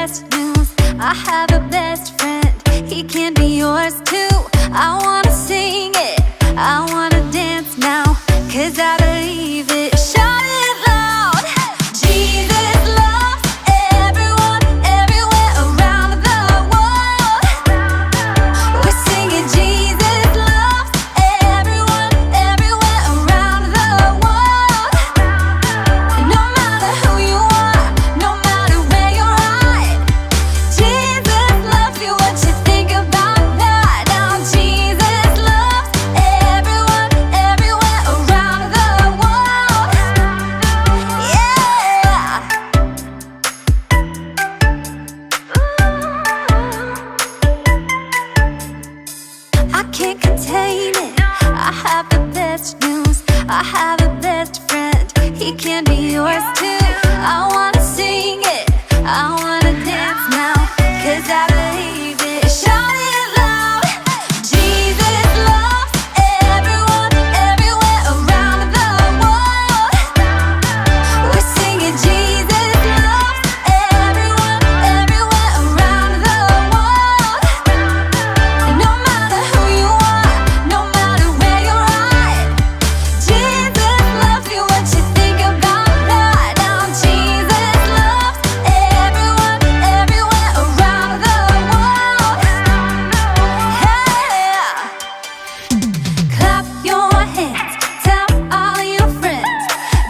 best news. I have a best friend. He can be yours too. I wanna sing it, I wanna dance now, 'cause I believe it. Shout it loud. Jesus loves everyone, everywhere around the world. We're singing Jesus loves everyone, everywhere around the world. No matter who you are, no matter where you're at, Jesus loves you. What you think about that? Now Jesus loves everyone, everywhere around the world. Yeah. I can't contain it. I have the best news. I have a best friend. He can be yours too. I wanna sing it, I wanna dance now, 'cause I believe it. Shout it loud. Jesus loves everyone, everywhere around the world. We're singing Jesus loves everyone, everywhere around the world. No matter who you are, no matter where you're at, Jesus loves you. What you think about that? Now Jesus loves everyone, everywhere around the world. Yeah. Clap your hands, tell all your friends,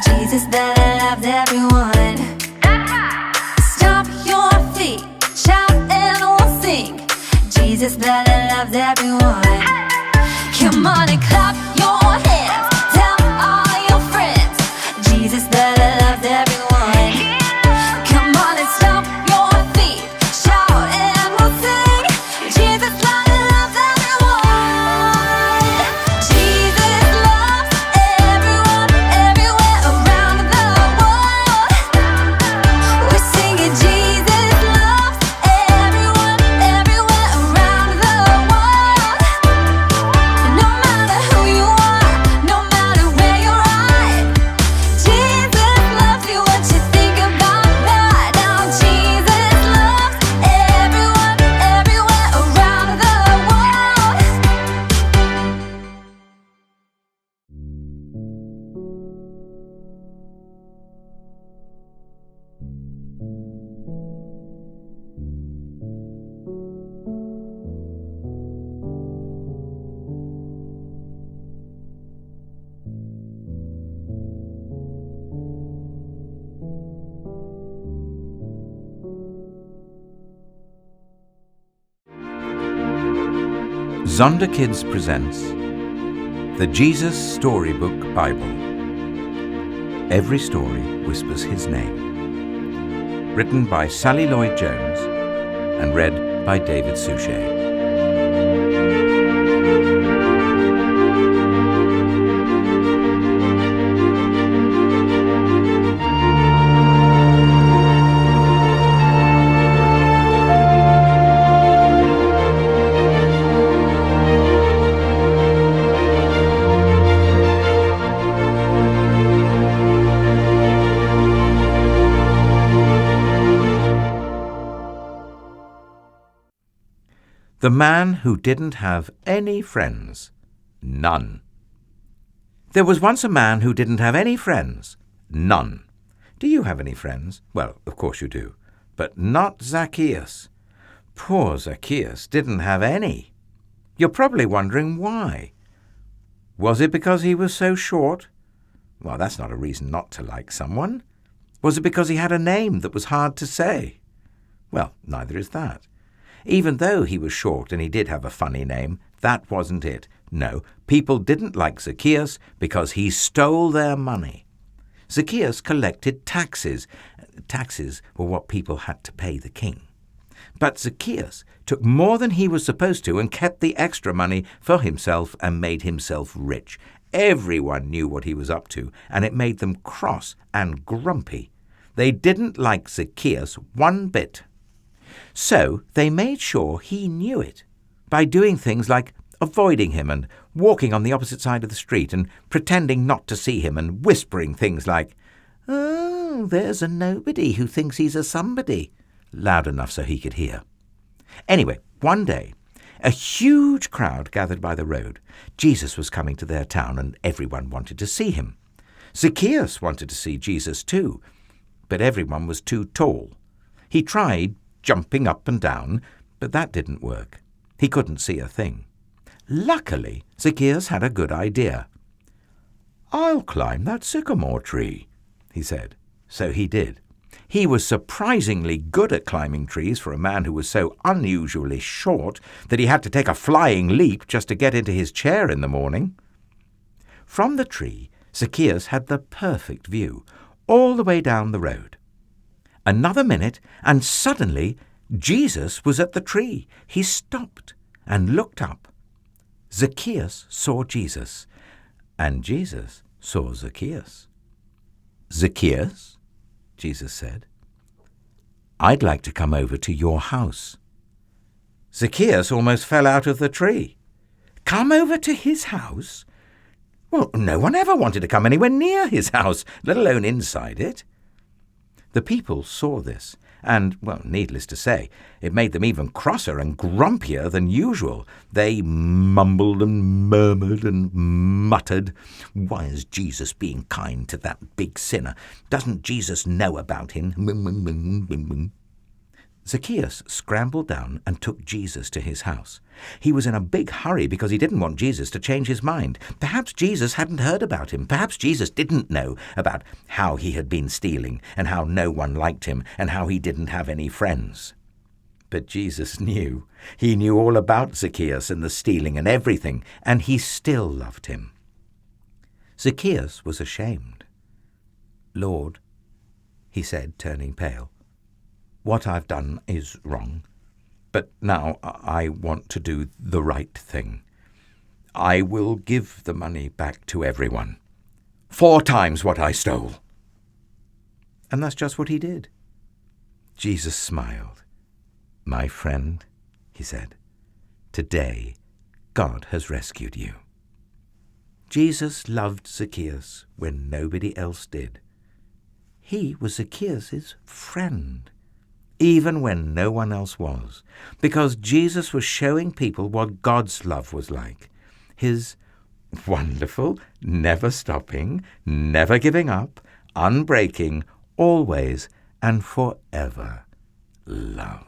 Jesus that loves everyone. Stomp your feet, shout and we'll sing, Jesus that loves everyone. Come on and clap your hands, tell all your friends, Jesus that loves everyone. Come on and stomp your feet, shout and we'll sing, Jesus that loves everyone. Jesus loves everyone, everywhere around the world. We're singing Jesus loves everyone, everywhere around the world. No matter who you are, no matter where you're at, Jesus loves you. What you think about that? Now Jesus loves everyone, everywhere around the world. Zonda Kids presents the Jesus Storybook Bible. Every story whispers his name. Written by Sally Lloyd-Jones and read by David Suchet. The Man Who Didn't Have Any Friends. None. There was once a man who didn't have any friends. None. Do you have any friends? Well, of course you do. But not Zacchaeus. Poor Zacchaeus didn't have any. You're probably wondering why. Was it because he was so short? Well, that's not a reason not to like someone. Was it because he had a name that was hard to say? Well, neither is that. Even though he was short and he did have a funny name, that wasn't it. No, people didn't like Zacchaeus because he stole their money. Zacchaeus collected taxes. Taxes were what people had to pay the king. But Zacchaeus took more than he was supposed to and kept the extra money for himself and made himself rich. Everyone knew what he was up to, and it made them cross and grumpy. They didn't like Zacchaeus one bit. So they made sure he knew it by doing things like avoiding him and walking on the opposite side of the street and pretending not to see him and whispering things like, "Oh, there's a nobody who thinks he's a somebody," loud enough so he could hear. Anyway, one day, a huge crowd gathered by the road. Jesus was coming to their town, and everyone wanted to see him. Zacchaeus wanted to see Jesus too, but everyone was too tall. He tried jumping up and down, but that didn't work. He couldn't see a thing. Luckily, Zacchaeus had a good idea. "I'll climb that sycamore tree," he said. So he did. He was surprisingly good at climbing trees for a man who was so unusually short that he had to take a flying leap just to get into his chair in the morning. From the tree, Zacchaeus had the perfect view, all the way down the road. Another minute, and suddenly Jesus was at the tree. He stopped and looked up. Zacchaeus saw Jesus, and Jesus saw Zacchaeus. "Zacchaeus," Jesus said, "I'd like to come over to your house." Zacchaeus almost fell out of the tree. Come over to his house? Well, no one ever wanted to come anywhere near his house, let alone inside it. The people saw this, and, well, needless to say, it made them even crosser and grumpier than usual. They mumbled and murmured and muttered. "Why is Jesus being kind to that big sinner? Doesn't Jesus know about him?" Zacchaeus scrambled down and took Jesus to his house. He was in a big hurry because he didn't want Jesus to change his mind. Perhaps Jesus hadn't heard about him. Perhaps Jesus didn't know about how he had been stealing and how no one liked him and how he didn't have any friends. But Jesus knew. He knew all about Zacchaeus and the stealing and everything, and he still loved him. Zacchaeus was ashamed. "Lord," he said, turning pale, "what I've done is wrong, but now I want to do the right thing. I will give the money back to everyone, 4 times what I stole." And that's just what he did. Jesus smiled. "My friend," he said, "today God has rescued you." Jesus loved Zacchaeus when nobody else did. He was Zacchaeus' friend, even when no one else was, because Jesus was showing people what God's love was like. His wonderful, never stopping, never giving up, unbreaking, always and forever love.